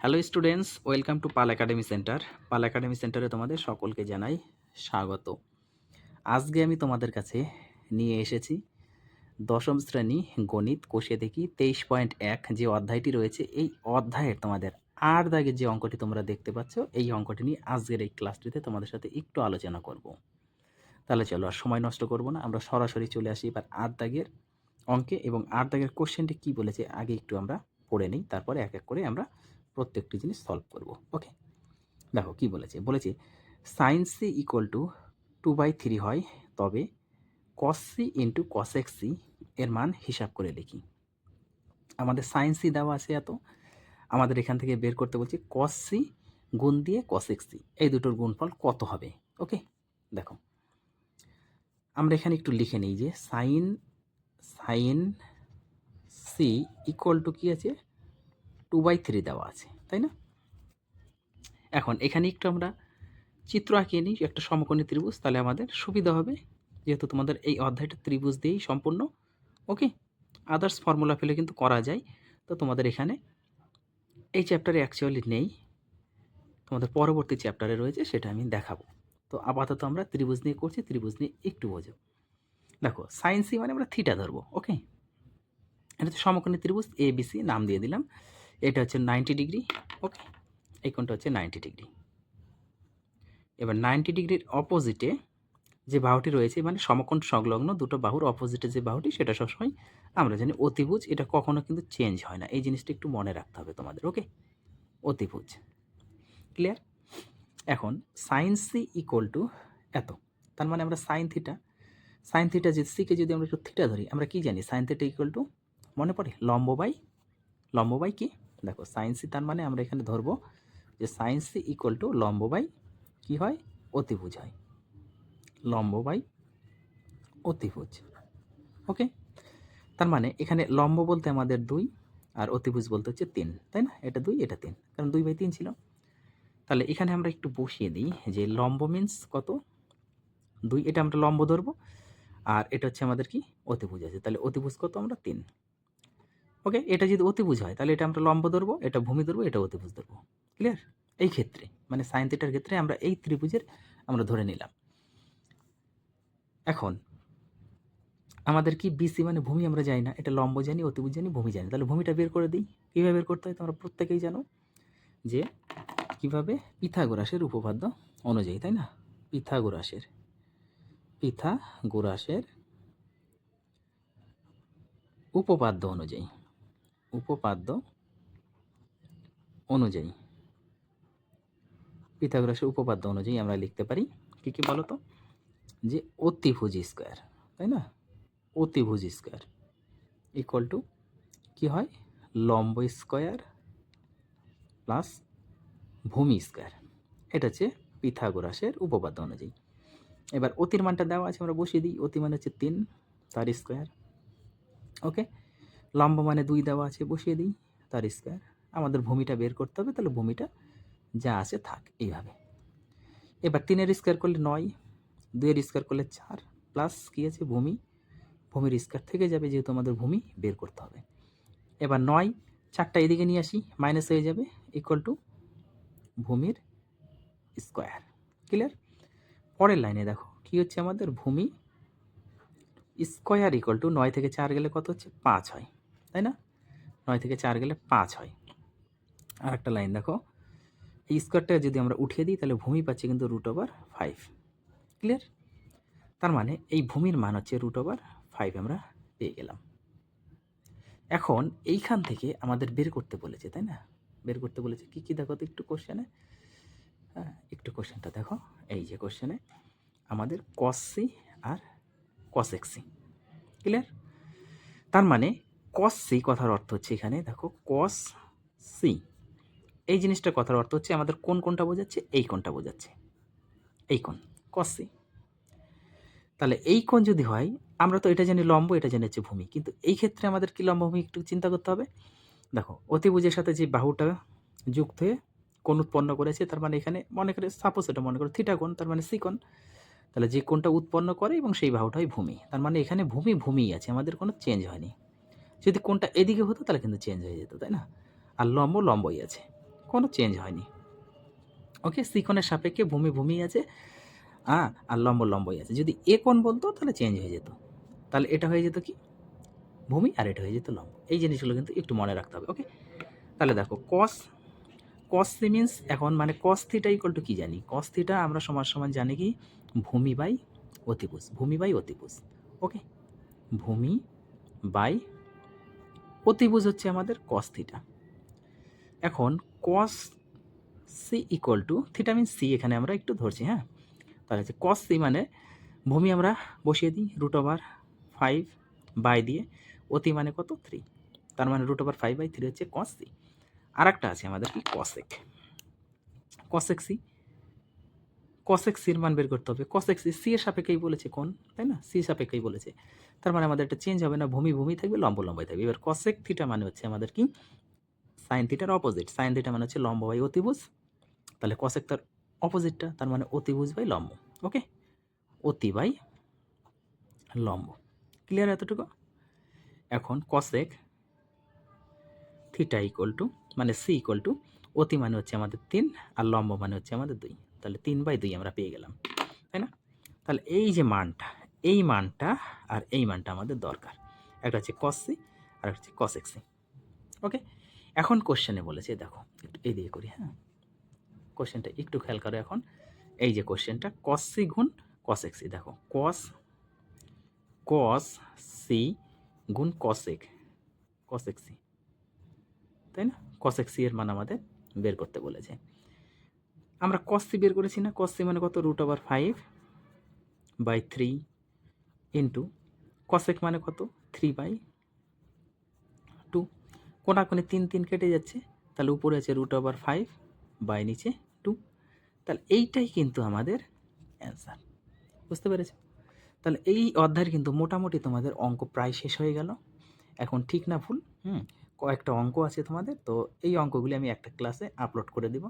Hello students, welcome to Pal academy centre. Pal academy সেন্টারে তোমাদের সকলকে জানাই স্বাগত। আজকে আমি তোমাদের কাছে নিয়ে এসেছি দশম শ্রেণী গণিত কোষে দেখি 23.1 যে অধ্যায়টি রয়েছে। এই অধ্যায়ের তোমাদের আর দাগের যে অঙ্কটি তোমরা দেখতে পাচ্ছ, এই অঙ্কটি নিয়ে আজকের এই ক্লাসটিতে তোমাদের সাথে একটু আলোচনা করব। তাহলে চলো আর সময় নষ্ট করব না, আমরা সরাসরি চলে আসি এবার আর দাগের অঙ্কে। এবং আর দাগের কোশ্চেনটি কী বলেছে আগে একটু আমরা পড়ে নিই, তারপরে এক এক করে আমরা প্রত্যেকটি জিনিস সলভ করব। ওকে, দেখো কি বলেছে। বলেছে সাইন সি ইকুয়াল টু 2/3 হয়, তবে cos C into cos x C এর মান হিসাব করে লিখি। আমাদের সাইন সি দেওয়া আছে এত, আমাদের এখান থেকে বের করতে বলছি কস সি গুণ দিয়ে কস এক্স সি, এই দুটোর গুণফল কত হবে। ওকে, দেখো আমরা এখানে একটু লিখে নিই যে sine sine C equal to কী আছে, 2/3 দেওয়া আছে, তাই না? এখন এখানে একটু আমরা চিত্র আঁকিয়ে নিই, একটা সমকোণী ত্রিভুজ, তাহলে আমাদের সুবিধা হবে, যেহেতু তোমাদের এই অধ্যায়টা ত্রিভুজ দিয়েই সম্পূর্ণ। ওকে, আদার্স ফর্মুলা ফেলে কিন্তু করা যায়। তো তোমাদের এখানে এই চ্যাপ্টারে অ্যাকচুয়ালি নেই, তোমাদের পরবর্তী চ্যাপ্টারে রয়েছে, সেটা আমি দেখাবো। তো আপাতত আমরা ত্রিভুজ নিয়ে করছি, ত্রিভুজ নিয়ে একটু বোঝো। দেখো সাইন সি মানে আমরা থিটা ধরবো। ওকে, এটা হচ্ছে সমকোণী ত্রিভুজ এ বি সি, নাম দিয়ে দিলাম। এটা হচ্ছে 90 ডিগ্রি। ওকে, এই কোণটা হচ্ছে 90 ডিগ্রি। এবার 90 ডিগ্রির অপোজিটে যে বাহুটি রয়েছে, মানে সমকোণ সংলগ্ন দুটো বাহুর অপোজিটে যে বাহুটি, সেটা সবসময় আমরা জানি অতিভুজ। এটা কখনো কিন্তু চেঞ্জ হয় না, এই জিনিসটা একটু মনে রাখতে হবে তোমাদের। ওকে, অতিভুজ, ক্লিয়ার? এখন সাইন সি ইকুয়াল টু এত, তার মানে আমরা সাইন থিটা যে সিকে যদি আমরা একটু থিটা ধরি, আমরা কি জানি সাইন থিটা ইকুয়াল টু, মনে পড়ে, লম্ব বাই কি? দেখো সাইন সি তার মানে আমরা এখানে ধরবো যে সাইন সি ইকুয়াল টু লম্ব বাই কী হয়, অতিভুজ হয়, লম্ব বাই অতিভুজ। ওকে, তার মানে এখানে লম্ব বলতে আমাদের 2 আর অতিভুজ বলতে হচ্ছে 3, তাই না? এটা 2 এটা 3, কারণ 2/3 ছিল। তাহলে এখানে আমরা একটু বসিয়ে দিই যে লম্ব মিন্স কত, 2, এটা আমরা লম্ব ধরবো, আর এটা হচ্ছে আমাদের কি, অতিভুজ আছে, তাহলে অতিভুজ কত, আমরা 3। ওকে, এটা যদি অতিভুজ হয় তাহলে এটা আমরা লম্ব ধরবো, এটা ভূমি ধরবো, এটা অতিভুজ ধরবো। ক্লিয়ার? এই ক্ষেত্রে মানে সাইন থিটার ক্ষেত্রে আমরা এই ত্রিভুজের আমরা ধরে নিলাম। এখন আমাদের কি বিসি মানে ভূমি আমরা জানি না, এটা লম্ব জানি, অতিভুজ জানি, ভূমি জানি। তাহলে ভূমিটা বের করে দিই। কীভাবে বের করতে হয় তোমরা প্রত্যেকেই জানো, যে কিভাবে, পিথাগোরাসের উপপাদ্য অনুযায়ী, তাই না? পিথাগোরাসের উপপাদ্য অনুযায়ী পিথাগোরাসের উপপাদ্য অনুযায়ী আমরা লিখতে পারি কি কি বলো তো, যে অতিভুজ স্কোয়ার, তাই না? অতিভুজ স্কোয়ার ইকুয়াল টু কী হয়, লম্ব স্কোয়ার প্লাস ভূমি স্কোয়ার। এটা হচ্ছে পিথাগোরাসের উপপাদ্য অনুযায়ী। এবার অতির মানটা দেওয়া আছে, আমরা বসিয়ে দিই। অতি মানে হচ্ছে 3, তার স্কোয়ার। ওকে, লম্ব মানে 2 দেওয়া আছে, বসিয়ে দিই, তার স্কোয়ার। আমাদের ভূমিটা বের করতে হবে, তাহলে ভূমিটা যা আছে থাক, এইভাবে। এবার 3-এর স্কোয়ার করলে 9, 2-এর স্কোয়ার করলে 4, প্লাস কী আছে, ভূমির স্কোয়ার থেকে যাবে, যেহেতু আমাদের ভূমি বের করতে হবে। এবার 9, 4টা এদিকে নিয়ে আসি, মাইনাস হয়ে যাবে, ইকুয়াল টু ভূমির স্কোয়ার। ক্লিয়ার? পরের লাইনে দেখো কি হচ্ছে, আমাদের ভূমি স্কোয়ার ইকুয়াল টু 9 থেকে 4 গেলে কত হচ্ছে, 5 হয়, তাই না? 9 থেকে 4 গেলে 5 হয়। আর একটা লাইন দেখো, এই স্কোয়ারটা যদি আমরা উঠিয়ে দিই, তাহলে ভূমি পাচ্ছি কিন্তু √5। ক্লিয়ার? তার মানে এই ভূমির মান হচ্ছে √5 আমরা পেয়ে গেলাম। এখন এইখান থেকে আমাদের বের করতে বলেছে, তাই না? বের করতে বলেছে কী কী দেখো তো একটু কোশ্চেনে, হ্যাঁ একটু কোশ্চেনটা দেখো। এই যে কোশ্চেনে আমাদের কস সি আর কস এক্স সি। ক্লিয়ার? তার মানে কস সি কথার অর্থ হচ্ছে, এখানে দেখো কস সি, এই জিনিসটার কথার অর্থ হচ্ছে আমাদের কোন কোনটা বোঝাচ্ছে, এই কোনটা বোঝাচ্ছে, এই কোন কস সি। তাহলে এই কোণ যদি হয়, আমরা তো এটা জানি লম্ব, এটা জানি হচ্ছে ভূমি, কিন্তু এই ক্ষেত্রে আমাদের কি লম্ব ভূমি একটু চিন্তা করতে হবে। দেখো অতিভুজের সাথে যে বাহুটা যুক্ত হয়ে কোণ উৎপন্ন করেছে, তার মানে এখানে মনে করে, সাপোজ এটা মনে করো থিটা কোণ, তার মানে সি কোণ। তাহলে যে কোণটা উৎপন্ন করে এবং সেই বাহুটাই ভূমি, তার মানে এখানে ভূমিই আছে, আমাদের কোনো চেঞ্জ হয়নি। যদি কোণটা এদিকে হতো তাহলে কিন্তু চেঞ্জ হয়ে যেত, তাই না? আর লম্বই আছে, কোনো চেঞ্জ হয়নি। ওকে, সি কোণের সাপেক্ষে ভূমি ভূমি আছে, আর লম্ব লম্বই আছে। যদি এ কোণ বলতো তাহলে চেঞ্জ হয়ে যেত, তাহলে এটা হয়ে যেত কি ভূমি, আর এটা হয়ে যেত লম্ব। এই জিনিসগুলো কিন্তু একটু মনে রাখতে হবে। ওকে, তাহলে দেখো কস কস সি মিনস এখন মানে কস থিটা ইকুয়াল টু কী জানি, কস থিটা আমরা সমান সমান জানি কি ভূমি বাই অতিভুজ, ভূমি বাই অতিভুজ। ওকে, ভূমি বাই অতিভুজ হচ্ছে আমাদের কস থিটা। এখন cos C equal to theta means C, এখানে আমরা একটু ধরছি, হ্যাঁ, তাহলে হচ্ছে কস সি মানে ভূমি আমরা বসিয়ে দিই √5 বাই দিয়ে, অতি মানে কত 3, তার মানে √5/3 হচ্ছে কস সি। আর একটা আছে আমাদের কি কসেক, কসেক সি, কসেক সির মান বের করতে হবে। কসেক সি সি এর সাপেক্ষেই বলেছে কোন, তাই না, সি সাপেক্ষেই বলেছে, তার মানে আমাদের এটা চেঞ্জ হবে না, ভূমি ভূমি থাকবে, লম্ব লম্বাই থাকবে। এবার কসেক থিটা মানে হচ্ছে আমাদের কি সাইন থিটার অপোজিট, সাইন থিটা মানে হচ্ছে লম্ব বাই অতিভুজ, তাহলে কসেক তার অপোজিটটা, তার মানে অতিভুজ বাই লম্ব। ওকে, অতি বাই লম্ব, ক্লিয়ার এতটুকু? এখন কসেক থিটা ইকুয়াল টু মানে সি ইকুয়াল টু অতি মানে হচ্ছে আমাদের 3 আর লম্ব মানে হচ্ছে আমাদের 2, তাহলে 3/2 আমরা পেয়ে গেলাম, তাই না? তাহলে এই যে মানটা, এই মানটা আর এই মানটা আমাদের দরকার, একটা হচ্ছে কস সি আর একটা হচ্ছে কসেক সি। ওকে, এখন কোশ্চেনে বলেছে, দেখো একটু এই দিয়ে করি, হ্যাঁ, কোশ্চেনটা একটু খেয়াল করো। এখন এই যে কোশ্চেনটা কস সি গুণ কসেক সি, দেখো কস সি গুণ কসেক সি, তাই না? কসেক সি এর মান আমাদের বের করতে বলেছে। আমরা কস সি বের করেছি না, কস সি মানে কত √5/3 ইন্টু কসেক মানে কত 3/2, কোনাকুনি 3 কেটে যাচ্ছে, তাহলে উপরে আছে √5 বাই নিচে 2, তাহলে এইটাই কিন্তু আমাদের অ্যান্সার। বুঝতে পেরেছো? তাহলে এই অধ্যায়ের কিন্তু মোটামুটি তোমাদের অঙ্ক প্রায় শেষ হয়ে গেল। এখন ঠিক না ভুল, কয়েকটা অঙ্ক আছে তোমাদের, তো এই অঙ্কগুলি আমি একটা ক্লাসে আপলোড করে দিব।